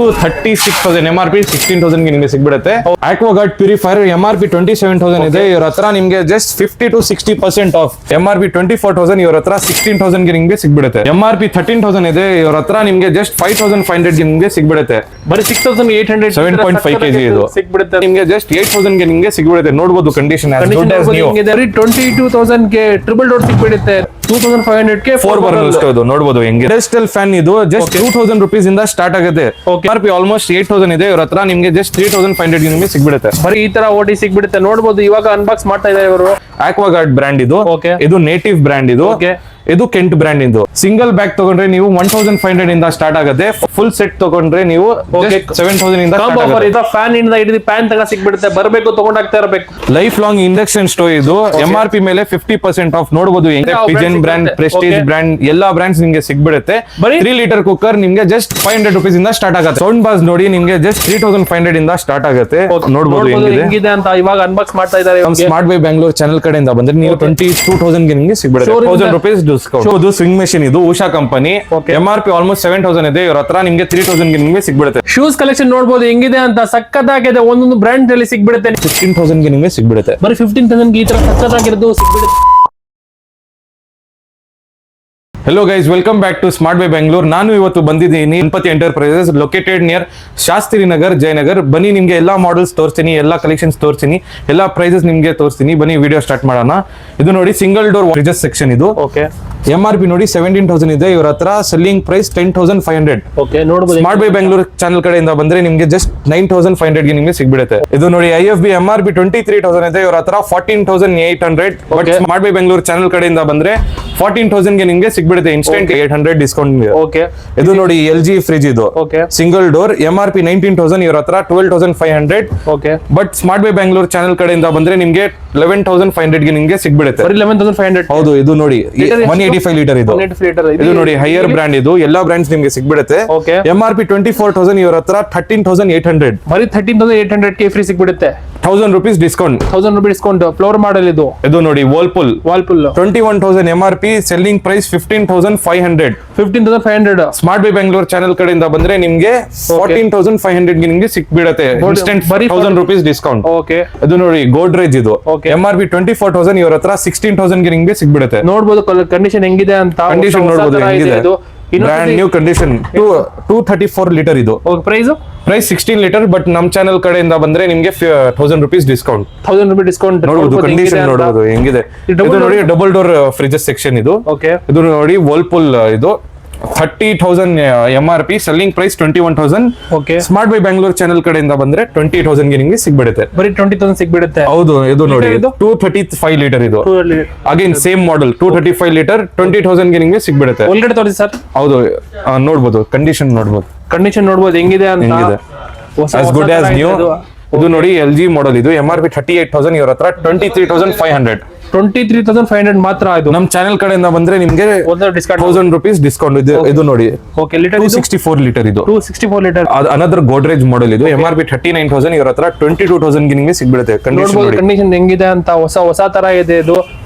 36,000 MRP 16,000 ಗೆ ನಿಮಗೆ ಸಿಗ್ಬಿಡುತ್ತೆ. Aquaguard purifier MRP 27,000 ಇದೆ, ಇವ್ರ ಹತ್ರ ನಿಮ್ಗೆ ಜಸ್ಟ್ 50 to 60% ಆಫ್. MRP 24,000 ಇವ್ರ ಹತ್ರ 16,000 ಗೆ ನಿಮ್ಗೆ ಸಿಗ್ಬಿಡುತ್ತೆ. MRP 13,000 ಇದೆ, ಇವ್ರ ಹತ್ರ ನಿಮ್ಗೆ ಜಸ್ಟ್ 5,500 ಗೆ ನಿಮ್ಗೆ ಸಿಗ್ಬಿಡುತ್ತೆ. ಬರೀ 6,800 7.5 kg ಇದು ಸಿಗ್ಬಿಡುತ್ತೆ ನಿಮ್ಗೆ ಜಸ್ಟ್ 8,000 ಗೆ ನಿಮ್ಗೆ ಸಿಗ್ಬಿಡುತ್ತೆ. ನೋಡಬಹುದು condition as good as new. 22,000 ಗೆ ಟ್ರಿಬಲ್ ಡೋರ್ ಸಿಗ್ಬಿಡುತ್ತೆ. 2,500 ಗೆ 4 ಬರ್ನರ್ ಸ್ಟವ್ ಇದು ನೋಡಬಹುದು ಹೆಂಗೆ. ಇಂಡಸ್ಟ್ರಿಯಲ್ ಫ್ಯಾನ್ ಇದು ಜಸ್ಟ್ 2,000 rupees ಇಂದ ಸ್ಟಾರ್ಟ್ ಆಗುತ್ತೆ. MRP ಆಲ್ಮೋಸ್ಟ್ 8,000 ಇದೆ, ಇವ್ರ ಹತ್ರ ನಿಮ್ಗೆ ಜಸ್ಟ್ 3,500 ಗೆ ನಿಮ್ಗೆ ಸಿಗ್ಬಿಡುತ್ತೆ. ಬರೀ ಈ ತರ ಓಟಿ ಸಿಗ್ಬಿಡುತ್ತೆ. ನೋಡಬಹುದು ಇವಾಗ ಅನ್ಬಾಕ್ಸ್ ಮಾಡ್ತಾ ಇದ್ದಾರೆ ಇವರು. ಆಕ್ವಾಗಾರ್ಡ್ ಬ್ರ್ಯಾಂಡ್ ಇದು, ಇದು ನೇಟಿವ್ ಬ್ರ್ಯಾಂಡ್ ಇದು, ಇದು ಕೆಂಟ್ ಬ್ರ್ಯಾಂಡ್ ಇದು. ಸಿಂಗಲ್ ಬ್ಯಾಗ್ ತಗೊಂಡ್ರೆ ನೀವು 1,500 ಇಂದ ಸ್ಟಾರ್ಟ್ ಆಗುತ್ತೆ. ಫುಲ್ ಸೆಟ್ ತಗೊಂಡ್ರೆ ನೀವು 7,000 ಇಂದ ಫ್ಯಾನ್ ಇಂದ ಹಿಡಿದು ಫ್ಯಾನ್ ತಗ ಸಿಗ್ಬಿಡುತ್ತೆ. ಬರಬೇಕು ತಗೊಂಡಾಗ್ತಾ ಇರಬೇಕು. ಲೈಫ್ ಲಾಂಗ್ ಇಂಡಕ್ಷನ್ ಸ್ಟೋವ್ ಇದು. MRP ಮೇಲೆ 50% ಆಫ್. ನೋಡಬಹುದು ಪಿಜನ್ ಬ್ರ್ಯಾಂಡ್, ಪ್ರೆಸ್ಟೀಜ್ ಬ್ರ್ಯಾಂಡ್, ಎಲ್ಲಾ ಬ್ರ್ಯಾಂಡ್ಸ್ ನಿಮ್ಗೆ ಸಿಗ್ಬಿಡುತ್ತೆ. 3 ಲೀಟರ್ ಕುಕ್ಕರ್ ನಿಮ್ಗೆ ಜಸ್ಟ್ 500 rupees ಇಂದ ಸ್ಟಾರ್ಟ್ ಆಗುತ್ತೆ. ಸೌಂಡ್ ಬಾಸ್ ನೋಡಿ ನಿಮ್ಗೆ ಜಸ್ಟ್ 3,500 ಇಂದ ಸ್ಟಾರ್ಟ್ ಆಗುತ್ತೆ. ನೋಡಬಹುದು ಹೆಂಗಿದೆ ಅಂತ ಇವಾಗ ಅನ್ಬಾಕ್ಸ್ ಮಾಡ್ತಾ ಇದ್ದಾರೆ. ಸ್ಮಾರ್ಟ್ ಬೈ ಬ್ಯಾಂಗ್ಳೂರ್ ಚಾನಲ್ ಕಡೆಯಿಂದ ಬಂದ್ರೆ ನೀವು 22,000 ಗೆ ನಿಮ್ಗೆ ಸಿಗ್ಬಿಡುತ್ತೆ. 1,000 rupees ಡಿಸ್ಕೌಂಟ್. ಇದು ಸ್ವಿಂಗ್ ಮೆಷಿನ್ ಇದು ಉಷಾ ಕಂಪನಿ. MRP ಆಲ್ಮೋಸ್ಟ್ 7,000 ಇದೆ, ಇವ್ರ ಹತ್ರ ನಿಮ್ಗೆ 3,000 ಗೆ ನಿಮ್ಗೆ ಸಿಗ್ಬಿಡುತ್ತೆ. ಶೂಸ್ ಕಲೆಕ್ಷನ್ ನೋಡಬಹುದು ಹೆಂಗಿದೆ ಅಂತ. ಸಕ್ಕತ್ತಾಗಿದೆ. ಒಂದೊಂದು ಬ್ರ್ಯಾಂಡ್ ಅಲ್ಲಿ ಸಿಗ್ಬಿಡುತ್ತೆ. 15,000 ಗೆ ನಿಮ್ಗೆ ಸಿಗ್ಬಿಡುತ್ತೆ. ಬರೀ 15,000 ಗೆ ಈ ತರ ಸಕ್ಕತ್ತಾಗಿರೋದು ಸಿಗ್ಬಿಡುತ್ತೆ. Hello guys, welcome back to smart buy Bangalore. ನಾನು ಇವತ್ತು ಬಂದಿದ್ದೀನಿ Ganapati enterprises, located near Shastri Nagar, Jayanagar. ಬನ್ನಿ ನಿಮ್ಗೆ ಎಲ್ಲಾ ಮಾಡೆಲ್ಸ್ ತೋರಿಸ್ತೀನಿ, ಎಲ್ಲಾ ಕಲೆಕ್ಷನ್ಸ್ ತೋರಿಸ್ತೀನಿ, ಎಲ್ಲಾ ಪ್ರೈಸಸ್ ನಿಮ್ಗೆ ತೋರಿಸ್ತೀನಿ. ಬನ್ನಿ ವಿಡಿಯೋ ಸ್ಟಾರ್ಟ್ ಮಾಡೋಣ. ಇದು ನೋಡಿ ಸಿಂಗಲ್ ಡೋರ್ ಫ್ರಿಜಸ್ ಸೆಕ್ಷನ್ ಇದು. MRP ನೋಡಿ 17,000 ಇದೆ, ಇವ್ರ ಹತ್ರ selling price 10,500. Smart buy Bangalore channel ಕಡೆಯಿಂದ ಬಂದ್ರೆ ನಿಮ್ಗೆ ಜಸ್ಟ್ 9,500 ಗೆ ನಿಮ್ಗೆ ಸಿಗ್ಬಿಡುತ್ತೆ. ಇದು ನೋಡಿ IFB MRP 23,000 ಇದೆ, ಇವ್ರ ಹತ್ರ 14,800. But smart buy Bangalore channel ಕಡೆಯಿಂದ ಬಂದ್ರೆ 14,000 ಗೆ ನಿಮ್ಗೆ ಸಿಗ್ಬಿಡುತ್ತೆ. Instant 800 discount. ಇದು ನೋಡಿ LG ಫ್ರಿಜ್ ಇದು ಸಿಂಗಲ್ ಡೋರ್. MRP 19,000, ಇವ್ರ ಹತ್ರ 12,500. But smart buy Bangalore channel ಕಡೆಯಿಂದ ಬಂದ್ರೆ ನಿಮ್ಗೆ 11,500 ಗೆ ನಿಮ್ಗೆ ಸಿಗ್ಬಿಡುತ್ತೆ. 11,500. ಹೌದು, ಇದು ನೋಡಿ 185 ಲೀಟರ್ ಇದು. ಇದು ನೋಡಿ ಹೈಯರ್ ಬ್ರ್ಯಾಂಡ್ ಇದು. ಎಲ್ಲಾ ಬ್ರ್ಯಾಂಡ್ಸ್ ನಿಮ್ಗೆ ಸಿಗ್ಬಿಡುತ್ತೆ. MRP 24,000, ಇವ್ರ ಹತ್ರ 13,800. ಬರೀ 13,800 ಗೆ ಫ್ರೀ ಸಿಗ್ಬಿಡುತ್ತೆ. 1,000 rupees discount. 1,000 ರೂಪಾಯಿ ಡಿಸ್ಕೌಂಟ್. ಫ್ಲೋರ್ ಮಾಡೆಲ್ ಇದು. ಇದು ನೋಡಿ Whirlpool 21,000 MRP, selling price 15,500. 15,500. Smart buy Bangalore channel ಕಡೆಯಿಂದ ಬಂದ್ರೆ ನಿಮ್ಗೆ 14,500 ಗೆ ನಿಮ್ಗೆ ಸಿಕ್ಬಿಡುತ್ತೆ. Instant 1,000 rupees discount. ಇದು ನೋಡಿ ಗೋಡ್ರೇಜ್ ಇದು. MRP 24,000, ಇವ್ರ ಹತ್ರ 16,000 ಗೆ ನಿಮ್ಗೆ ಸಿಗ್ಬಿಡುತ್ತೆ. ನೋಡಬಹುದು ಕಂಡೀಷನ್ ಹೆಂಗಿದೆ ಅಂತ. ಕಂಡೀಷನ್ ನೋಡಬಹುದು ಹೆಂಗಿದೆ. Brand new condition. 234 ಲೀಟರ್ ಇದು. Price 16 litre. ಬಟ್ ನಮ್ ಚಾನಲ್ ಕಡೆಯಿಂದ ಬಂದ್ರೆ ನಿಮ್ಗೆ 1,000 rupees ಡಿಸ್ಕೌಂಟ್. 1,000 ರೂಪಾಯಿ ಡಿಸ್ಕೌಂಟ್. ನೋಡಬಹುದು ಕಂಡೀಷನ್ ನೋಡಬಹುದು ಹೆಂಗಿದೆ. ಇದು ನೋಡಿ ಡಬಲ್ ಡೋರ್ ಫ್ರಿಜಸ್ ಸೆಕ್ಷನ್ ಇದು. ಇದು ನೋಡಿ ವರ್ಲ್ಪೂಲ್ ಇದು 30,000 MRP, selling price 21,000. Smart buy Bangalore channel ಕಡೆಯಿಂದ ಬಂದ್ರೆ 20,000 ಗೆ ನಿಮ್ಗೆ ಸಿಗ್ಬಿಡುತ್ತೆ. ಬರೀ 20,000 ಸಿಗ್ಬಿಡುತ್ತೆ. ಹೌದು, ಇದು ನೋಡಿ 235 ಲೀಟರ್ ಇದು. ಅಗೇನ್ ಸೇಮ್ ಮಾಡೆಲ್ 235 ಲೀಟರ್, 20,000 ಗೆ ನಿಮ್ಗೆ ಸಿಗ್ಬಿಡುತ್ತೆ. ಒಳಗಡೆ ತೋರಿಸಿ ಸರ್. ಹೌದು, ನೋಡಬಹುದು ಕಂಡೀಷನ್ ನೋಡಬಹುದು ಹೆಂಗಿದೆ ಅಂತ. as good as new. ಇದು ನೋಡಿ LG ಮಾಡೆಲ್ ಇದು. MRP 38,000, ಇವ್ರ ಹತ್ರ 23,500. 23,500 ಮಾತ್ರ. ಇದು ನಮ್ ಚಾನೆಲ್ ಕಡೆಯಿಂದ ಬಂದ್ರೆ ನಿಮ್ಗೆ 1,000 rupees ಡಿಸ್ಕೌಂಟ್. ಇದು ನೋಡಿ 264 ಲೀಟರ್ ಇದು. 264 ಲೀಟರ್. ಅನದರ್ ಗೋಡ್ರೇಜ್ ಮಾಡೆಲ್ ಇದು. MRP 39,000, ಇವ್ರ ಹತ್ರ 22,000 ಗೆ ನಿಮ್ಗೆ ಸಿಗ್ಬಿಡುತ್ತೆ. ಕಂಡೀಷನ್ ಹೆಂಗಿದೆ ಅಂತ. ಹೊಸ ತರ ಇದೆ ಇದು.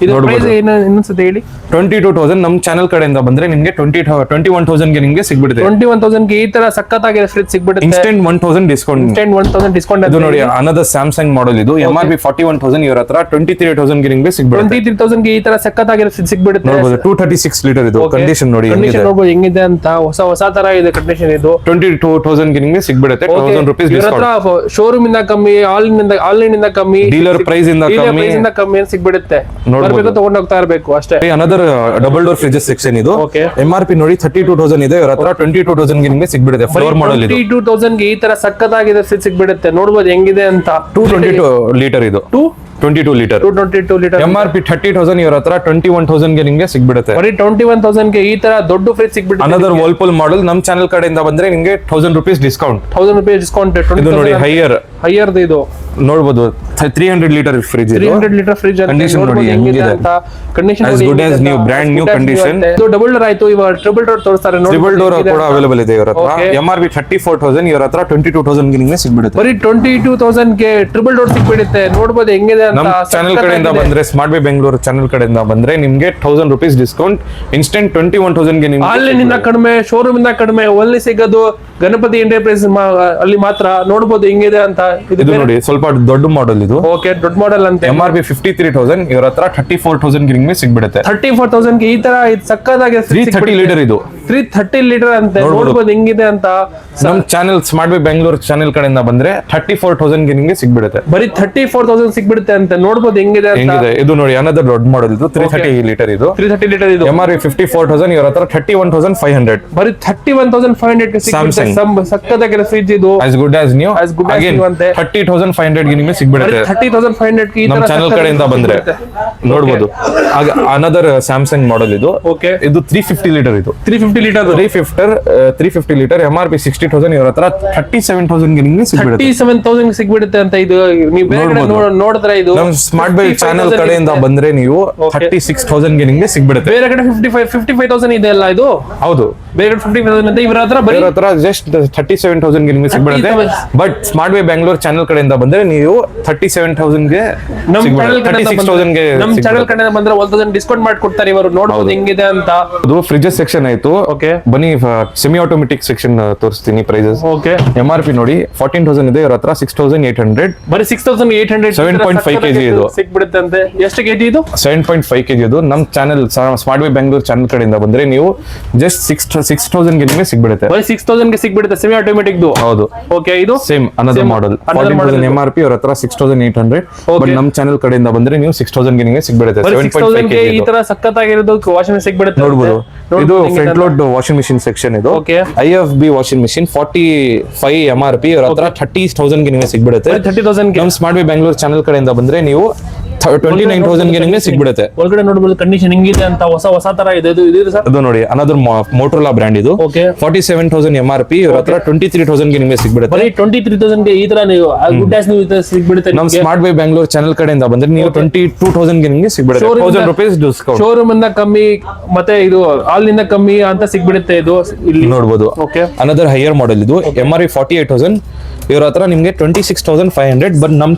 ಪ್ರೈಸ್ ಇನ್ನೊಂದ್ಸತಿ ಹೇಳಿ. 22,000 ನಮ್ ಚಾನೆಲ್ ಕಡೆಯಿಂದ ಬಂದ್ರೆ ನಿಮ್ಗೆ 21,000 ಗೆ ನಿಮ್ಗೆ ಸಿಗ್ಬಿಡುತ್ತೆ. 21,000 ಗೆ ಈ ತರ ಸಕ್ಕತ್ತಾಗಿರೋ ಫ್ರಿಜ್ ಸಿಗ್ಬಿಡುತ್ತೆ. Instant 1,000 discount. 1,000 ಡಿಸ್ಕೌಂಟ್. ಇದು ನೋಡಿ ಅನದರ್ ಸ್ಯಾಮ್ಸಂಗ್ ಮಾಡೆಲ್ ಇದು. MRP 41,000, ಇವ್ರ ಹತ್ರ 23,000 ಗೆ ನಿಮ್ಗೆ ಸಿಗ್ಬಿಡುತ್ತೆ. 23,000 ಗೆ ಈ ತರ ಸಕ್ಕತ್ತಾಗಿರೋ ಫ್ರಿಜ್ ಸಿಗ್ಬಿಡುತ್ತೆ. 236 ಲೀಟರ್ ಇದು. ಕಂಡೀಷನ್ ನೋಡಿ ನೋಡಬಹುದು ಹೆಂಗಿದೆ ಅಂತ. ಹೊಸ ತರ ಇದೆ ಕಂಡೀಷನ್ ಇದು. 22,000 ಗೆ ನಿಮ್ಗೆ ಸಿಗ್ಬಿಡುತ್ತೆ. 1,000 rupees ಡಿಸ್ಕೌಂಟ್. ಶೋರೂಮ್ ಇಂದ ಕಮ್ಮಿ, ಆನ್ಲೈನ್ ಇಂದ ಕಮ್ಮಿ, ಡೀಲರ್ ಪ್ರೈಸ್ ಇಂದ ಕಮ್ಮಿ ಸಿಗ್ಬಿಡುತ್ತೆ. ಬರ್ಬೇಕು ತಗೊಂಡು ಹೋಗ್ತಾ ಇರಬೇಕು ಅಷ್ಟೇ. Another double door fridges section ಇದು. MRP ನೋಡಿ 32,000 ಇದೆ, ಇವ್ರ ಹತ್ರ 22,000 ಗೆ ನಿಮ್ಗೆ ಸಿಗ್ಬಿಡುತ್ತೆ. ಫ್ಲೋರ್ ಮಾಡೆಲ್ ಇದು. 22,000 ಗೆ ಈ ತರ ಸಕ್ಕತ್ತಾಗಿದೆ ಫ್ರಿಜ್ ಸಿಗ್ಬಿಡುತ್ತೆ. ನೋಡಬಹುದು ಹೆಂಗಿದೆ ಅಂತ. 222 ಲೀಟರ್ ಇದು. 22 ಲೀಟರ್. MRP 30,000, ಇವ್ರ ಹತ್ರ 21,000 ಗೆ ನಿಮ್ಗೆ ಸಿಗ್ಬಿಡುತ್ತೆ. ಬರೀ 21,000 ಗೆ ಈ ತರ ದೊಡ್ಡ ಫ್ರಿಜ್ ಸಿಗ್ಬಿಡುತ್ತೆ. Another Whirlpool model. ನಮ್ ಚಾನೆಲ್ ಕಡೆಯಿಂದ ಬಂದ್ರೆ ನಿಮ್ಗೆ 1,000 rupees ಡಿಸ್ಕೌಂಟ್. 1,000 ರೂಪಾಯಿ ಡಿಸ್ಕೌಂಟ್. ಇದು ನೋಡಿ ಹೈಯರ್ ಇದು ನೋಡಬಹುದು 300 litre fridge. 300 litre fridge. Condition ನೋಡಿ ಹೆಂಗಿದೆ ಅಂತ. Condition as good as new, brand new condition. ಇದು ಡಬಲ್ ಡೋರ್ ಆಯ್ತು. ಇವಾಗ ಟ್ರಿಬಲ್ ಡೋರ್ ತೋರಿಸ್ತಾರೆ. ಟ್ರಿಬಲ್ ಡೋರ್ ಕೂಡ ಅವೈಲೇಬಲ್ ಇದೆ ಇವ್ರ ಹತ್ರ. MRP 34,000, ಇವ್ರ ಹತ್ರ 22,000 ಗೆ ನಿಮ್ಗೆ ಸಿಗ್ಬಿಡುತ್ತೆ. ಬರೀ 22,000 ಗೆ ಟ್ರಿಬಲ್ ಡೋರ್ ಸಿಗ್ಬಿಡುತ್ತೆ. ನೋಡಬಹುದು ಹೆಂಗಿದೆ ಅಂತ. ನಮ್ಮ ಚಾನೆಲ್ ಕಡೆಯಿಂದ ಬಂದ್ರೆ ಸ್ಮಾರ್ಟ್ ಬೈ ಬೆಂಗಳೂರು ಚಾನೆಲ್ ಕಡೆಯಿಂದ ಬಂದ್ರೆ ನಿಮ್ಗೆ 1,000 rupees ಡಿಸ್ಕೌಂಟ್. ಇನ್ಸ್ಟೆಂಟ್ 21,000 ಗೆ ನಿಮ್ಗೆ ಆನ್ಲೈನ್ ಇಂದ ಕಡಿಮೆ, ಶೋರೂಮ್ ಇಂದ ಕಡಿಮೆ, ಒಳ್ಳೆ ಸಿಗೋದು ಗಣಪತಿ ಎಂಟರ್ಪ್ರೈಸ್ ಅಲ್ಲಿ ಮಾತ್ರ ನೋಡಬಹುದು ಹೆಂಗಿದೆ ಅಂತ. ಇದು ನೋಡಿ ಸ್ವಲ್ಪ ದೊಡ್ಡ ಮಾಡೆಲ್ ಇದು. ಓಕೆ, ದೊಡ್ಡ ಮಾಡೆಲ್ ಅಂತ. MRP 53,000, ಇವ್ರ ಹತ್ರ 34,000 ಗೆ ನಿಮ್ಗೆ ಸಿಗ್ಬಿಡುತ್ತೆ. 34,000 ಗೆ ಈ ತರ ಸಕ್ಕದಾಗಿ 330 ಲೀಟರ್ ಇದು. 330 ಲೀಟರ್ ಅಂತ ನೋಡಬಹುದು ಹೆಂಗಿದೆ ಅಂತ. ನಮ್ channel smart buy Bengaluru channel ಕಡೆಯಿಂದ ಬಂದ್ರೆ 34,000 ಗೆ ನಿಮ್ಗೆ ಸಿಗ್ಬಿಡುತ್ತೆ. ಬರೀ 34,000 ಸಿಗ್ಬಿಡುತ್ತೆ ಅಂತ ನೋಡಬಹುದು ಹೆಂಗಿದೆ ಅಂತ. ಇದು ನೋಡಿ ಅನದರ್ ದೊಡ್ಡ ಮಾಡೆಲ್ ಇದು. 330 ಲೀಟರ್ ಇದು. 330 ಲೀಟರ್ ಇದು. MRP 54,000, ಇವ್ರ ಹತ್ರ 31,500. ಬರೀ 31,500 ಗೆ ಸಿಗ್ಬಿಡುತ್ತೆ. ಸಕ್ಕದಾಗಿರೋ ಫ್ರಿಡ್ಜ್ ಇದು. as good as new. Again 30,500 ಗೆ ನಿಮ್ಗೆ ಸಿಗ್ಬಿಡುತ್ತೆ. 30,500 ಗೆ ಈ ತರ ನಮ್ಮ ಚಾನೆಲ್ ಕಡೆಯಿಂದ ಬಂದ್ರೆ ನೋಡಬಹುದು. ಅನದರ್ ಸ್ಯಾಮ್ಸಂಗ್ ಮಾಡೆಲ್ ಇದು. ಓಕೆ, ಇದು 350 ಲೀಟರ್ ಇದು. 350 ಲೀಟರ್ MRP 60,000, ಇವ್ರ ಹತ್ರ 37,000 ಗೆ ನಿಮ್ಗೆ ಸಿಗ್ಬಿಡುತ್ತೆ. 37,000 ಗೆ ಸಿಗ್ಬಿಡುತ್ತೆ ಅಂತ. ಇದು ನೀವು ಬೇರೆ ಕಡೆ ನೋಡಿದ್ರೆ ಇದು ನಮ್ಮ ಸ್ಮಾರ್ಟ್ ಬೈ ಚಾನೆಲ್ ಕಡೆಯಿಂದ ಬಂದ್ರೆ ನೀವು 36,000 ಗೆ ನಿಮ್ಗೆ ಸಿಗ್ಬಿಡುತ್ತೆ. ಬೇರೆ ಕಡೆ 55,000 ಇದೆ ಅಲ್ಲ ಇದು. ಹೌದು, ಬೇರೆ ಕಡೆ 50,000 ಅಂತ. ಇವ್ರ ಹತ್ರ ಜಸ್ಟ್ 37,000 ಗೆ ನಿಮ್ಗೆ ಸಿಗ್ಬಿಡುತ್ತೆ. But smart buy Bengaluru channel ಕಡೆಯಿಂದ ಬಂದ್ರೆ ನೀವು 37,000 ಗೆ ನಮ್ಮ ಚಾನೆಲ್ ಕಡೆಯಿಂದ 36,000 ಗೆ ನಮ್ಮ ಚಾನೆಲ್ ಕಡೆಯಿಂದ ಬಂದ್ರೆ 1,000 ಡಿಸ್ಕೌಂಟ್ ಮಾಡಿ ಕೊಡ್ತಾರೆ ಇವರು. ನೋಡಬಹುದು ಹೆಂಗಿದೆ ಅಂತ. ಅದು ಫ್ರಿಡ್ಜಸ್ ಸೆಕ್ಷನ್ ಆಯ್ತು. ಓಕೆ, ಬನ್ನಿ ಸೆಮಿ ಆಟೋಮೆಟಿಕ್ ಸೆಕ್ಷನ್ ತೋರಿಸ್ತೀನಿ. ಪ್ರೈಸಸ್ ಓಕೆ, MRP ನೋಡಿ 14,000 ಇದೆ, ಇವ್ರ ಹತ್ರ 6,800. ಬರೀ 6,800 7.5 kg ಇದು ಸಿಗ್ಬಿಡುತ್ತೆ ಅಂತೆ. ಎಷ್ಟು ಕೆಜಿ ಇದು? 7.5 kg ಇದು. ನಮ್ channel smart buy Bengaluru channel ಕಡೆಯಿಂದ ಬಂದ್ರೆ ನೀವು ಜಸ್ಟ್ 6,000 ಗೆ ನಿಮಗೆ ಸಿಗ್ಬಿಡುತ್ತೆ. ಬರೀ 6,000 ಗೆ ಸಿಗ್ಬಿಡುತ್ತೆ ಸೆಮಿ ಆಟೋಮೆಟಿಕ್. ಹೌದು. ಓಕೆ, ಇದು ಸೇಮ್ ಅನದರ್ ಮಾಡೆಲ್. 14,000 MRP, ಇವ್ರ ಹತ್ರ 6,800. ಬಟ್ ನಮ್ ಚಾನೆಲ್ ಕಡೆಯಿಂದ ಬಂದ್ರೆ ನೀವು 6,000 ಗೆ ನಿಮಗೆ ಸಿಗ್ಬಿಡುತ್ತೆ. 7.5 ಗೆ ಈ ತರ ಸಕ್ಕತ್ತಾಗಿರೋದು ವಾಷಿಂಗ್ ಮೆಷಿನ್ ಸಿಗ್ಬಿಡುತ್ತೆ. ನೋಡಬಹುದು. ಇದು front load washing machine section ಇದು. IFB ವಾಷಿಂಗ್ ಮಿಷಿನ್ 45 MRP, ಇವ್ರ ಹತ್ರ 30,000 ಗೆ ನಿಮಗೆ ಸಿಗ್ಬಿಡುತ್ತೆ. 30,000 ಗೆ ನಮ್ ಸ್ಮಾರ್ಟ್ ಬೈ ಬೆಂಗಳೂರು ಚಾನೆಲ್ ಕಡೆಯಿಂದ ಬಂದ್ರೆ ನೀವು 29,000 ಗೆ ನಿಮಗೆ ಸಿಗ್ಬಿಡುತ್ತೆ. ಒಳಗಡೆ ನೋಡಬಹುದು ಕಂಡೀಷನ್ ಹೆಂಗಿದೆ ಅಂತ. ಹೊಸ ತರ ಇದೆ ಇದು ಸರ್. ಅದು ನೋಡಿ ಅನದರ್ ಮೋಟೋರೋಲಾ ಬ್ರ್ಯಾಂಡ್ ಇದು. 47,000 MRP, ಇವ್ರ ಹತ್ರ 23,000 ಗೆ ನಿಮಗೆ ಸಿಗ್ಬಿಡುತ್ತೆ. ಬರೀ 23,000 ಗೆ ಈ ತರ ನೀವು ಗುಡ್ ಆಸ್ ನೀವು ಸಿಗ್ಬಿಡುತ್ತೆ. ನಮ್ ಸ್ಮಾರ್ಟ್ ಬೈ ಬೆಂಗಳೂರು ಚಾನೆಲ್ ಕಡೆಯಿಂದ ಬಂದ್ರೆ ನೀವು 22,000 ಗೆ ನಿಮಗೆ ಸಿಗ್ಬಿಡುತ್ತೆ. 1,000 ರೂಪಾಯಿ ಡಿಸ್ಕೌಂಟ್. ಶೋರೂಮ್ ಇಂದ ಕಮ್ಮಿ ಮತ್ತೆ ಇದು ಆಲ್ ನಿಂದ ಕಮ್ಮಿ ಅಂತ ಸಿಗ್ಬಿಡುತ್ತೆ ಇದು ಇಲ್ಲಿ ನೋಡಬಹುದು. ಅನದರ್ ಹೈಯರ್ ಮಾಡೆಲ್ ಇದು. MRP 48,000, ಇವ್ರ ಹತ್ರ ನಿಮ್ಗೆ 26,500. ಬಟ್ ನಮ್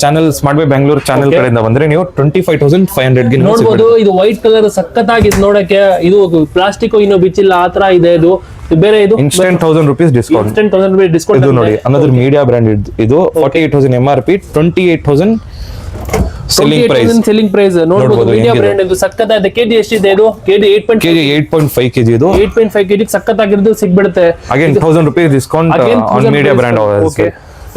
channel smart buy Bengaluru channel ಕಡೆಯಿಂದ ಬಂದ್ರೆ ನೀವು 25,500 ಗೆ ನೋಡಬಹುದು. ಇದು ವೈಟ್ ಕಲರ್ ಸಕ್ಕತ್ತಾಗಿದೆ ನೋಡಕ್ಕೆ. ಇದು ಪ್ಲಾಸ್ಟಿಕ್ ಇನ್ನೂ ಬಿಚ್ಚಿಲ್ಲ ಆ ತರ ಇದೆ ಇದು. ಬೇರೆ ಇದು ಇನ್ಸ್ಟೆಂಟ್ 1,000 ರೂಪೀಸ್ ಡಿಸ್ಕೌಂಟ್. ಇನ್ಸ್ಟೆಂಟ್ 1,000 ರೂಪಾಯಿ ಡಿಸ್ಕೌಂಟ್. ಇದು ನೋಡಿ ಅನದರ್ ಮೀಡಿಯಾ ಬ್ರ್ಯಾಂಡ್ ಇದು. 48,000 MRP, 28,000 ಸೆಲ್ಲಿಂಗ್ ಪ್ರೈಸ್. ನೋಡಬಹುದು ಇಂಡಿಯಾ ಬ್ರ್ಯಾಂಡ್ ಇದು ಸಕ್ಕತ್ತಾಗಿದೆ. ಕೆಜಿ ಎಷ್ಟಿದೆ ಇದು? ಕೆಜಿ 8.5 kg ಇದು. 8.5 kg ಸಕ್ಕತ್ತಾಗಿರೋದು ಸಿಗ್ಬಿಡುತ್ತೆ. Again 1,000 rupees discount on Midea brand.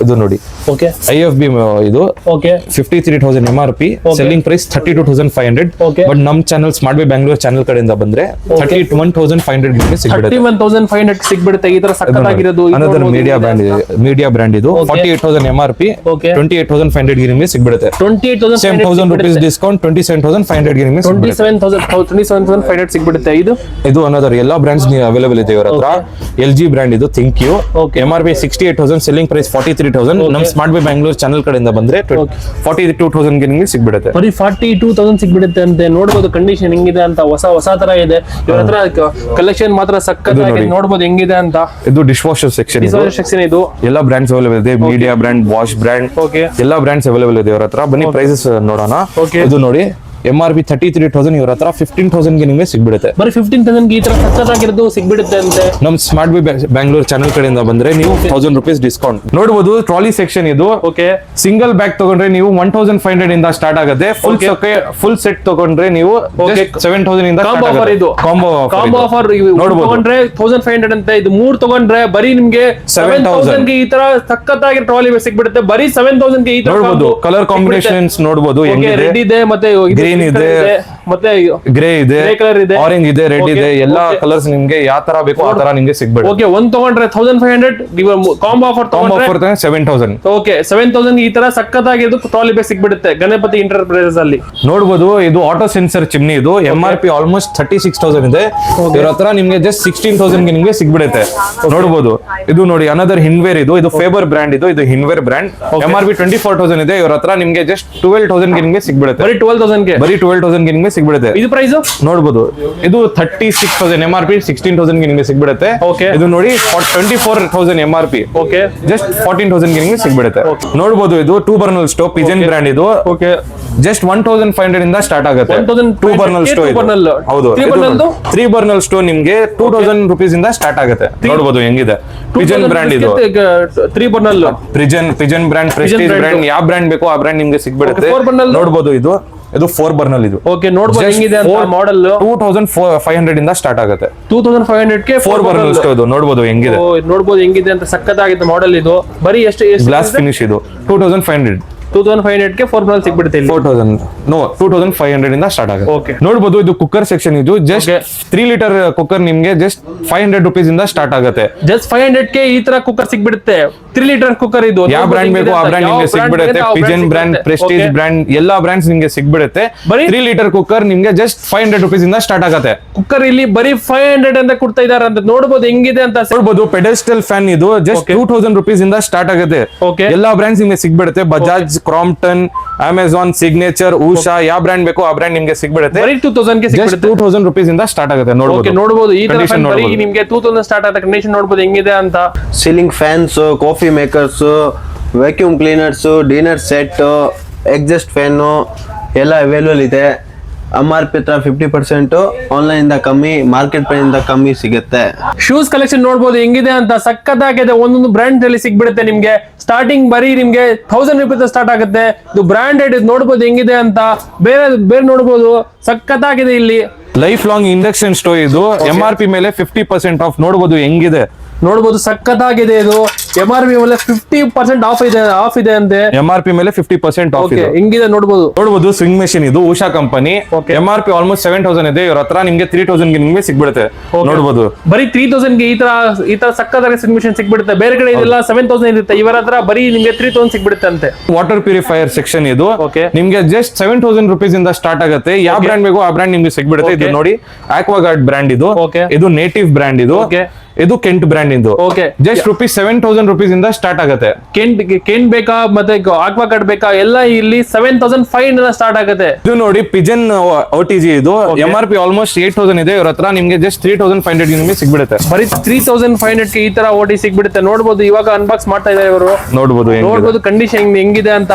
ಇದು ನೋಡಿ ಓಕೆ, IFB ಇದು. Okay, 53,000 MRP, selling price 32,500. But ನಮ್ channel smart buy Bengaluru channel ಕಡೆಯಿಂದ ಬಂದ್ರೆ 31,500 ಗೆ ಸಿಗ್ಬಿಡುತ್ತೆ. 31,500 ಸಿಗ್ಬಿಡುತ್ತೆ. ಈ ತರ ಸಕ್ಕತ್ತಾಗಿರೋದು ಅನದರ್ ಮೀಡಿಯಾ ಬ್ರ್ಯಾಂಡ್ ಇದು. 48,000 MRP, 28,500 ಗೆ ನಿಮಗೆ ಸಿಗ್ಬಿಡುತ್ತೆ. 1,000 ರೂಪೀಸ್ ಡಿಸ್ಕೌಂಟ್ 27,500 ಗೆ ನಿಮಗೆ 27,500 ಸಿಗ್ಬಿಡುತ್ತೆ. ಇದು ಅನದರ್ ಎಲ್ಲಾ ಬ್ರ್ಯಾಂಡ್ಸ್ ಅವೈಲೇಬಲ್ ಇದೆ ಇವರ ಹತ್ರ. LG ಬ್ರ್ಯಾಂಡ್ ಇದು. Thank you. MRP 68,000, selling price 43,000. ನಮ್ ಸ್ಮಾರ್ಟ್ ಬೈ ಬೆಂಗಳೂರು ಚಾನೆಲ್ ಕಡೆಯಿಂದ ಬಂದ್ರೆ 42,000 ಗೆ ನಿಮಗೆ ಸಿಗ್ಬಿಡುತ್ತೆ. ಬರೀ 42,000 ಸಿಗ್ಬಿಡುತ್ತೆ ಅಂತೆ. ನೋಡಬಹುದು ಕಂಡೀಷನ್ ಹೆಂಗಿದೆ ಅಂತ. ಹೊಸ ತರ ಇದೆ ಇವ್ರ ಹತ್ರ. ಕಲೆಕ್ಷನ್ ಮಾತ್ರ ಸಕ್ಕತ್ತಾಗಿ ನೋಡಬಹುದು ಹೆಂಗಿದೆ ಅಂತ. ಇದು ಡಿಶ್ ವಾಷರ್ ಸೆಕ್ಷನ್ ಇದು. ಎಲ್ಲಾ ಬ್ರ್ಯಾಂಡ್ಸ್ ಅವೈಲೇಬಲ್ ಇದೆ. ಮೀಡಿಯಾ ಬ್ರ್ಯಾಂಡ್, ವಾಶ್ ಬ್ರ್ಯಾಂಡ್, ಎಲ್ಲಾ ಬ್ರ್ಯಾಂಡ್ಸ್ ಅವೈಲೇಬಲ್ ಇದೆ ಇವರ ಹತ್ರ. ಬನ್ನಿ ಪ್ರೈಸಸ್ ನೋಡೋಣ. ಇದು ನೋಡಿ MRP 33,000, ಇವ್ರ ಹತ್ರ 15,000 ಗೆ ನಿಮಗೆ ಸಿಗ್ಬಿಡುತ್ತೆ. ಬರೀ 15,000 ಗೆ ಈ ತರ ಸಕ್ಕತ್ತಾಗಿರೋದು ಸಿಗ್ಬಿಡುತ್ತೆ ಅಂತೆ. ನಮ್ ಸ್ಮಾರ್ಟ್ ಬೈ ಬೆಂಗಳೂರು ಚಾನೆಲ್ ಕಡೆಯಿಂದ ಬಂದ್ರೆ ನೀವು 1,000 ರೂಪೀಸ್ ಡಿಸ್ಕೌಂಟ್. ನೋಡಬಹುದು ಟ್ರಾಲಿ ಸೆಕ್ಷನ್ ಇದು. ಓಕೆ, ಸಿಂಗಲ್ ಬ್ಯಾಗ್ ತಗೊಂಡ್ರೆ ನೀವು 1,500 ಇಂದ ಸ್ಟಾರ್ಟ್ ಆಗುತ್ತೆ. ಫುಲ್ ಸೆಟ್ ತಗೊಂಡ್ರೆ ನೀವು 7,000 ಇಂದ ಕಾಂಬೋ ಆಫರ್. ಇದು ಕಾಂಬೋ ಆಫರ್ ತಗೊಂಡ್ರೆ 1,500 ಅಂತ. ಇದು 3 ತಗೊಂಡ್ರೆ ಬರೀ ನಿಮ್ಗೆ 7,000 ಗೆ ಈ ತರ ಸಕ್ಕತ್ತಾಗಿ ಟ್ರಾಲಿ ಬ್ಯಾಗ್ ಸಿಗ್ಬಿಡುತ್ತೆ. ಬರೀ 7,000 ಗೆ ಈ ತರ ನೋಡಬಹುದು. ಕಲರ್ ಕಾಂಬಿನೇಷನ್ಸ್ ನೋಡಬಹುದು. ರೆಡ್ ಇದೆ, ಮತ್ತೆ ಗ್ರೀನ್ ಇದೆ, ಮತ್ತೆ ಗ್ರೇ ಇದೆ, ಕಲರ್ ಇದೆ, ಆರೆಂಜ್ ಇದೆ, ರೆಡ್ ಇದೆ. ಎಲ್ಲಾ ಕಲರ್ಸ್ ನಿಮ್ಗೆ ಯಾವ ತರ ಬೇಕು ಆ ತರ ನಿಮ್ಗೆ ಸಿಗ್ಬಿಡುತ್ತೆ. ಓಕೆ, ಒಂದ್ ತಗೊಂಡ್ರೆ 1,500, ಕಾಂಬೋ ಆಫರ್ ತಗೊಂಡ್ರೆ 7,000. ಓಕೆ, 7,000 ಈ ತರ ಸಕ್ಕತ್ತಾಗಿರೋದು ಟ್ರಾಲಿ ಬ್ಯಾಗ್ ಸಿಗ್ಬಿಡುತ್ತೆ ಗಣಪತಿ ಎಂಟರ್ಪ್ರೈಸಸ್ ಅಲ್ಲಿ. ನೋಡಬಹುದು ಇದು ಆಟೋ ಸೆನ್ಸರ್ ಚಿಮ್ನಿ. ಇದು MRP ಆಲ್ಮೋಸ್ಟ್ 36,000 ಇದೆ. ಇವ್ರ ಹತ್ರ ನಿಮ್ಗೆ ಜಸ್ಟ್ 16,000 ಗೆ ನಿಮ್ಗೆ ಸಿಗ್ಬಿಡುತ್ತೆ. ನೋಡಬಹುದು. ಇದು ನೋಡಿ ಅನದರ್ ಹಿನ್ವೇರ್ ಇದು. ಇದು ಫೇಬರ್ ಬ್ರ್ಯಾಂಡ್ ಇದು. ಇದು ಹಿನ್ವೇರ್ ಬ್ರ್ಯಾಂಡ್. MRP 24,000 ಇದೆ. ಇವ್ರ ಹತ್ರ ನಿಮ್ಗೆ ಜಸ್ಟ್ 12,000 ಗೆ ನಿಮ್ಗೆ ಸಿಗ್ಬಿಡುತ್ತೆ. ಬರೀ 12,000 ಗೆ ಬರೀ 12,000 ಗೆ ನಿಮ್ಗೆ ಸಿಗ್ಬಿಡುತ್ತೆ. ಇದು ಪ್ರೈಸ್ ನೋಡ್ಬೋದು, ಇದು 36,000 MRP, 16,000 ಗೆ ನಿಮ್ಗೆ ಸಿಗ್ಬಿಡುತ್ತೆ. Okay. ಇದು ನೋಡಿ 24,000 MRP, ಓಕೆ ಜಸ್ಟ್ 14,000 ಗೆ ನಿಮ್ಗೆ ಸಿಗ್ಬಿಡುತ್ತೆ. ನೋಡ್ಬೋದು, ಇದು 2 ಬರ್ನಲ್ ಸ್ಟೋವ್, ಪಿಜನ್ ಬ್ರ್ಯಾಂಡ್ ಇದು. ಓಕೆ ಜಸ್ಟ್ 1,500 ಇಂದ ಸ್ಟಾರ್ಟ್ ಆಗುತ್ತೆ. 1,500 2 ಬರ್ನಲ್ ಸ್ಟೋವ್ ಇದು. ಹೌದು, 3 ಬರ್ನಲ್ ಸ್ಟೋವ್ ನಿಮ್ಗೆ 2,000 rupees ಇಂದ ಸ್ಟಾರ್ಟ್ ಆಗುತ್ತೆ. ನೋಡ್ಬೋದು ಹೆಂಗಿದೆ, ಪಿಜನ್ ಬ್ರ್ಯಾಂಡ್ ಇದು. 3 burner Pigeon brand, Prestige brand, ಯಾವ ಬ್ರ್ಯಾಂಡ್ ಬೇಕೋ ಆ ಬ್ರ್ಯಾಂಡ್ ನಿಮ್ಗೆ ಸಿಗ್ಬಿಡುತ್ತೆ. 4 ಬರ್ನಲ್ ನೋಡ್ಬೋದು, ಇದು 4 ಬರ್ನಲ್ ಇದು. ಓಕೆ, ನೋಡ್ಬೋದು ಹೆಂಗಿದೆ ಅಂತ ಮಾಡೆಲ್. 2,500 ಇಂದ ಸ್ಟಾರ್ಟ್ ಆಗುತ್ತೆ. 2,500 ಗೆ 4 ಬರ್ನಲ್ ಸ್ಟೋವ್ ಇದು. ನೋಡ್ಬೋದು ಹೆಂಗಿದೆ, ನೋಡ್ಬೋದು ಹೆಂಗಿದೆ ಅಂತ ಸಕ್ಕತ್ತಾಗಿದೆ ಮಾಡೆಲ್ ಇದು. ಬರೀ ಎಷ್ಟು ಗ್ಲಾಸ್ ಫಿನಿಶ್ ಇದು. 2,500 ಗೆ 4 ಬರ್ನಲ್ ಸಿಗ್ಬಿಡುತ್ತೆ ಇಲ್ಲಿ. 2,500 ಇಂದ ಸ್ಟಾರ್ಟ್ ಆಗುತ್ತೆ. Okay. ನೋಡ್ಬೋದು, ಇದು ಕುಕ್ಕರ್ ಸೆಕ್ಷನ್ ಇದು. ಜಸ್ಟ್ 3 ಲೀಟರ್ ಕುಕ್ಕರ್ ನಿಮ್ಗೆ ಜಸ್ಟ್ 500 rupees ಇಂದ ಸ್ಟಾರ್ಟ್ ಆಗುತ್ತೆ. ಜಸ್ಟ್ 500 ಗೆ ಈ ತರ ಕುಕ್ಕರ್ ಸಿಗ್ಬಿಡುತ್ತೆ. 3 ಲೀಟರ್ ಕುಕ್ಕರ್ ಇದು. ಯಾವ ಬ್ರ್ಯಾಂಡ್ ಬೇಕೋ ಆ ಬ್ರ್ಯಾಂಡ್ ನಿಮ್ಗೆ ಸಿಗ್ಬಿಡುತ್ತೆ. ಪಿಜನ್ ಬ್ರ್ಯಾಂಡ್, ಪ್ರೆಸ್ಟೀಜ್ ಬ್ರ್ಯಾಂಡ್, ಎಲ್ಲಾ ಬ್ರ್ಯಾಂಡ್ಸ್ ನಿಮ್ಗೆ ಸಿಗ್ಬಿಡುತ್ತೆ. 3 ಲೀಟರ್ ಕುಕ್ಕರ್ ನಿಮ್ಗೆ ಜಸ್ಟ್ 500 rupees ಇಂದ ಸ್ಟಾರ್ಟ್ ಆಗುತ್ತೆ. ಕುಕ್ಕರ್ ಇಲ್ಲಿ ಬರೀ 500 ಅಂತ ಕೊಡ್ತಾ ಇದಾರೆ ಅಂತ ನೋಡ್ಬೋದು ಹೆಂಗಿದೆ ಅಂತ. ನೋಡ್ಬೋದು, ಪೆಡೆಸ್ಟಲ್ ಫ್ಯಾನ್ ಇದು. ಜಸ್ಟ್ 2,000 rupees ಇಂದ ಸ್ಟಾರ್ಟ್ ಆಗುತ್ತೆ. Okay. ಎಲ್ಲಾ ಬ್ರ್ಯಾಂಡ್ಸ್ ನಿಮ್ಗೆ ಸಿಗ್ಬಿಡುತ್ತೆ. Bajaj, Crompton, Amazon, Signature, Usha, ಯಾವ ಬ್ರ್ಯಾಂಡ್ ಬೇಕೋ ಆ ಬ್ರ್ಯಾಂಡ್ ನಿಮ್ಗೆ ಸಿಗ್ಬಿಡುತ್ತೆ. ಬರೀ 2,000 ಗೆ ಸಿಗ್ಬಿಡುತ್ತೆ. 2,000 rupees ಇಂದ ಸ್ಟಾರ್ಟ್ ಆಗುತ್ತೆ. ನೋಡ್ಬೋದು ಈ ತರ fan ಬರೀ ನಿಮ್ಗೆ 2,000 ಸ್ಟಾರ್ಟ್ ಆದ ಕಂಡೀಷನ್ ನೋಡ್ಬೋದು ಹೆಂಗಿದೆ ಅಂತ. Ceiling fans, coffee makers, vacuum cleaners, dinner set, exhaust fan ಎಲ್ಲ ಅವೈಲೇಬಲ್ ಇದೆ. MRP ಹತ್ರ 50%, ಆನ್ಲೈನ್ ಇಂದ ಕಮ್ಮಿ, ಮಾರ್ಕೆಟ್ ಪ್ರೈಸ್ ಇಂದ ಕಮ್ಮಿ ಸಿಗುತ್ತೆ. ಶೂಸ್ ಕಲೆಕ್ಷನ್ ನೋಡ್ಬೋದು ಹೆಂಗಿದೆ ಅಂತ, ಸಕ್ಕತ್ತಾಗಿದೆ. ಒಂದೊಂದು ಬ್ರ್ಯಾಂಡ್ ಅಲ್ಲಿ ಸಿಗ್ಬಿಡುತ್ತೆ ನಿಮ್ಗೆ. ಸ್ಟಾರ್ಟಿಂಗ್ ಬರೀ ನಿಮ್ಗೆ 1,000 rupees ಸ್ಟಾರ್ಟ್ ಆಗುತ್ತೆ. ಇದು ಬ್ರಾಂಡೆಡ್, ನೋಡ್ಬೋದು ಹೆಂಗಿದೆ ಅಂತ. ಬೇರೆ ನೋಡ್ಬೋದು, ಸಕ್ಕತ್ತಾಗಿದೆ ಇಲ್ಲಿ. ಲೈಫ್ ಲಾಂಗ್ ಇಂಡಕ್ಷನ್ ಸ್ಟೋವ್ ಇದು. MRP ಮೇಲೆ 50% ಆಫ್. ನೋಡ್ಬೋದು ಹೆಂಗಿದೆ, ನೋಡ್ಬೋದು ಸಕ್ಕತ್ತಾಗಿದೆ ಇದು. MRP ಮೇಲೆ 50% ಆಫ್ ಇದೆ ಅಂತೆ. MRP ಮೇಲೆ 50% ಆಫ್ ಇದೆ. ಹೆಂಗಿದೆ ನೋಡ್ಬೋದು ಸ್ವಿಂಗ್ ಮೆಷಿನ್ ಇದು, ಉಷಾ ಕಂಪನಿ. MRP ಆಲ್ಮೋಸ್ಟ್ 7,000 ಇದೆ. ಇವ್ರ ಹತ್ರ ನಿಮ್ಗೆ 3,000 ಗೆ ನಿಮ್ಗೆ ಸಿಗ್ಬಿಡುತ್ತೆ. ನೋಡ್ಬೋದು, ಬರೀ 3,000 ಗೆ ಈ ತರ ಸಕ್ಕತ್ತಾಗಿ ಸ್ವಿಂಗ್ ಮೆಷಿನ್ ಸಿಗ್ಬಿಡುತ್ತೆ. ಬೇರೆ ಕಡೆ ಇದೆಲ್ಲ 7,000 ಇರುತ್ತೆ, ಇವರ ಹತ್ರ ಬರೀ ನಿಮ್ಗೆ 3,000 ಸಿಗ್ಬಿಡುತ್ತೆ ಅಂತೆ. ವಾಟರ್ ಪ್ಯೂರಿಫೈಯರ್ ಸೆಕ್ಷನ್ ಇದು. ನಿಮ್ಗೆ ಜಸ್ಟ್ 7,000 rupees ಇಂದ ಸ್ಟಾರ್ಟ್ ಆಗುತ್ತೆ. ಯಾವ ಬ್ರ್ಯಾಂಡ್ ಬೇಕೋ ಆ ಬ್ರ್ಯಾಂಡ್ ನಿಮ್ಗೆ ಸಿಗ್ಬಿಡುತ್ತೆ. ಇದು ನೋಡಿ, ಆಕ್ವಾಗಾರ್ಡ್ ಬ್ರ್ಯಾಂಡ್ ಇದು. ಇದು ನೇಟಿವ್ ಬ್ರ್ಯಾಂಡ್ ಇದು. ಇದು ಕೆಂಟ್ ಬ್ರ್ಯಾಂಡ್ ಇದು. ಜಸ್ಟ್ ₹7,000 rupees ಇಂದ ಸ್ಟಾರ್ಟ್ ಆಗುತ್ತೆ. ಕೆಂಟ್ ಬೇಕಾ ಮತ್ತೆ ಆಕ್ವಾಗಾರ್ಡ್ ಬೇಕಾ, ಎಲ್ಲ ಇಲ್ಲಿ 7,500 ಸ್ಟಾರ್ಟ್ ಆಗುತ್ತೆ. ಇದು ನೋಡಿ, ಪಿಜನ್ OTG ಇದು. MRP ಆಲ್ಮೋಸ್ಟ್ 8,000 ಇದೆ. ಇವ್ರ ಹತ್ರ ನಿಮ್ಗೆ ಜಸ್ಟ್ 3,500 ನಿಮ್ಗೆ ಸಿಗ್ಬಿಡುತ್ತೆ. ಬರೀ 3,500 ಗೆ ಈ ತರ OT ಸಿಗ್ಬಿಡುತ್ತೆ. ನೋಡ್ಬೋದು, ಇವಾಗ ಅನ್ಬಾಕ್ಸ್ ಮಾಡ್ತಾ ಇದ್ದಾರೆ ಇವರು. ನೋಡ್ಬೋದು ಕಂಡೀಷನ್ ಹೆಂಗಿದೆ ಅಂತ.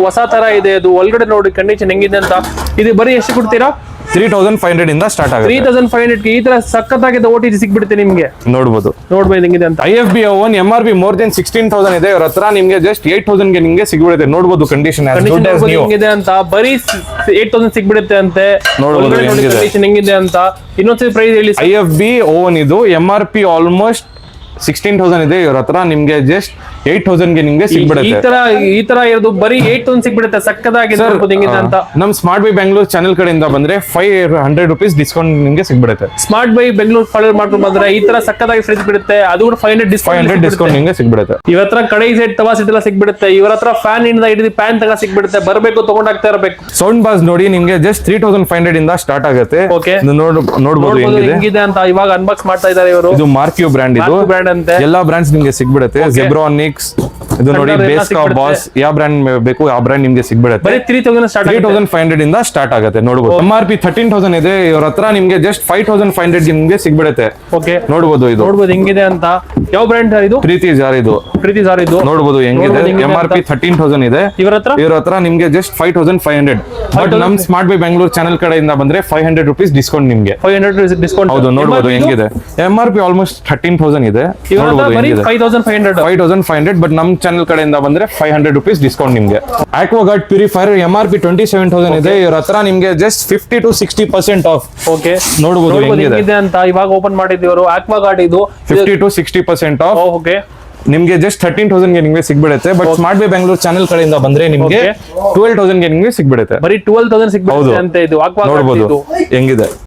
ಹೊಸ ತರ ಇದೆ ಅದು. ಒಳಗಡೆ ನೋಡಿ ಕಂಡೀಷನ್ ಹೆಂಗಿದೆ ಅಂತ. ಇದು ಬರೀ ಎಷ್ಟು ಕೊಡ್ತೀರಾ? 3,500 ಇಂದ ಸ್ಟಾರ್ಟ್ ಆಗುತ್ತೆ. 3,500 ಗೆ ಈ ತರ ಸಕ್ಕತ್ತಾಗಿದೆ OTG ಸಿಗ್ಬಿಡುತ್ತೆ ನಿಮ್ಗೆ. ನೋಡ್ಬೋದು ಹೆಂಗಿದೆ ಅಂತ. IFB oven MRP more than 16,000 ಇದೆ. ಇವ್ರ ಹತ್ರ ನಿಮ್ಗೆ ಜಸ್ಟ್ 8,000 ಗೆ ನಿಮ್ಗೆ ಸಿಗ್ಬಿಡುತ್ತೆ. ನೋಡ್ಬೋದು ಕಂಡೀಷನ್ ಹೆಂಗಿದೆ ಅಂತ. ಬರೀ 8,000 ಸಿಗ್ಬಿಡುತ್ತೆ ಅಂತೆ. ನೋಡ್ಬೋದು ಕಂಡೀಷನ್ ಹೆಂಗಿದೆ ಅಂತ. ಇನ್ನೊಂದ್ಸರಿ ಪ್ರೈಸ್ ಹೇಳಿ. IFB oven ಇದು. MRP ಆಲ್ಮೋಸ್ಟ್ 16,000 ಇದೆ. ಇವ್ರ ಹತ್ರ ನಿಮ್ಗೆ ಜಸ್ಟ್ 8,000 ಗೆ ನಿಮ್ಗೆ ಸಿಗ್ಬಿಡುತ್ತೆ. ಈ ತರ ಇರೋದು ಬರೀ 8,000 ಸಿಗ್ಬಿಡುತ್ತೆ. ಸಕ್ಕದಾಗಿದೆ ಹೆಂಗಿದೆ ಅಂತ. ನಮ್ ಸ್ಮಾರ್ಟ್ ಬೈ ಬೆಂಗಳೂರು ಚಾನೆಲ್ ಕಡೆಯಿಂದ ಬಂದ್ರೆ 500 rupees ಡಿಸ್ಕೌಂಟ್ ನಿಮ್ಗೆ ಸಿಗ್ಬಿಡುತ್ತೆ. ಸ್ಮಾರ್ಟ್ ಬೈ ಬೆಂಗಳೂರು ಫಾಲೋ ಮಾಡ್ಕೊಂಡು ಬಂದ್ರೆ ಈ ತರ ಸಕ್ಕದಾಗಿ ಫ್ರೀ ಸಿಗ್ಬಿಡುತ್ತೆ. ಅದು ಕೂಡ 500 ಡಿಸ್ಕೌಂಟ್ ನಿಮ್ಗೆ ಸಿಗ್ಬಿಡುತ್ತೆ. ಇವ್ರ ಹತ್ರ ಕಡೆ ಸೆಟ್, ತವಾ ಸೆಟ್ ಎಲ್ಲ ಸಿಗ್ಬಿಡುತ್ತೆ. ಇವ್ರ ಹತ್ರ ಫ್ಯಾನ್ ಇಂದ ಹಿಡಿದು ಪ್ಯಾನ್ ತಗ ಸಿಗ್ಬಿಡುತ್ತೆ. ಬರ್ಬೇಕು, ತಗೊಂಡಾಗ್ತಾ ಇರಬೇಕು. ಸೌಂಡ್ ಬಾಸ್ ನೋಡಿ, ನಿಮ್ಗೆ ಜಸ್ಟ್ 3,500 ಇಂದ ಸ್ಟಾರ್ಟ್ ಆಗುತ್ತೆ. ನೋಡ್ಬೋದು ಹೆಂಗಿದೆ ಅಂತ. ಇವಾಗ ಅನ್ಬಾಕ್ಸ್ ಮಾಡ್ತಾ ಇದ್ದಾರೆ ಇವರು. ಇದು ಮಾರ್ಕ್ಯೂ ಬ್ರ್ಯಾಂಡ್ ಇದು. ಎಲ್ಲಾ ಬ್ರಾಂಡ್ಸ್ ನಿಮ್ಗೆ ಸಿಗ್ಬಿಡುತ್ತೆ. ಜೆಬ್ರಾನಿಕ್ಸ್ ಇದು ನೋಡಿ, ಬೇಸ್ಕಾ, ಬಾಸ್, ಯಾವ ಬ್ರ್ಯಾಂಡ್ ಬೇಕು ಆ ಬ್ರ್ಯಾಂಡ್ ನಿಮ್ಗೆ ಸಿಗ್ಬಿಡುತ್ತೆ. 3,500 ಇಂದ ಸ್ಟಾರ್ಟ್ ಆಗುತ್ತೆ. ನೋಡ್ಬೋದು, MRP 13,000 ಇದೆ. ಇವ್ರ ಹತ್ರ ನಿಮ್ಗೆ ಜಸ್ಟ್ 5,500 ಗೆ ನಿಮ್ಗೆ ಸಿಗ್ಬಿಡುತ್ತೆ. ನೋಡ್ಬೋದು, ಇದು ನೋಡ್ಬೋದು ಹೆಂಗಿದೆ ಅಂತ. ಯಾವ ಬ್ರ್ಯಾಂಡ್ ಇದು? ಪ್ರೀತಿ ಜಾರ್ ಇದು. ನೋಡ್ಬೋದು ಹೆಂಗಿದೆ. MRP 13,000 ಇದೆ. ಇವ್ರ ಹತ್ರ ನಿಮ್ಗೆ ಜಸ್ಟ್ 5,500. ಬಟ್ ನಮ್ ಸ್ಮಾರ್ಟ್ ಬೈ ಬೆಂಗಳೂರು ಚಾನೆಲ್ ಕಡೆಯಿಂದ ಬಂದ್ರೆ 500 rupees ಡಿಸ್ಕೌಂಟ್ ನಿಮ್ಗೆ. 500 ಡಿಸ್ಕೌಂಟ್. ಹೌದು, ನೋಡ್ಬೋದು ಹೆಂಗಿದೆ. MRP ಆಲ್ಮೋಸ್ಟ್ 13,000 ಇದೆ. 5,500. ಬಟ್ ನಮ್ ಚಾನೆಲ್ ಕಡೆಯಿಂದ ಬಂದ್ರೆ 500 rupees ಡಿಸ್ಕೌಂಟ್ ನಿಮ್ಗೆ. ಆಕ್ವಾಗಾರ್ಡ್ ಪ್ಯೂರಿಫೈರ್ MRP 27,000 ಇದೆ. ಇವ್ರ ಹತ್ರ ನಿಮ್ಗೆ ಜಸ್ಟ್ 50 to 60% ಆಫ್. ನೋಡ್ಬೋದು ಹೆಂಗಿದೆ ಅಂತ. ಇವಾಗ ಓಪನ್ ಮಾಡಿದ್ದೀವರು ಆಕ್ವಾಗಾರ್ಡ್ ಇದು. 50 to 60% ಆಫ್. ನಿಮ್ಗೆ ಜಸ್ಟ್ 13,000 ಗೆ ನಿಮ್ಗೆ ಸಿಗ್ಬಿಡುತ್ತೆ. But smart buy Bengaluru channel ಕಡೆಯಿಂದ ಬಂದ್ರೆ ನಿಮ್ಗೆ 12,000 ಗೆ ನಿಮ್ಗೆ ಸಿಗ್ಬಿಡುತ್ತೆ. ಬರೀ 12,000 ಸಿಗ್ಬಿಡುತ್ತೆ ಅಂತ. ಇದು ನೋಡ್ಬೋದು ಹೆಂಗಿದೆ.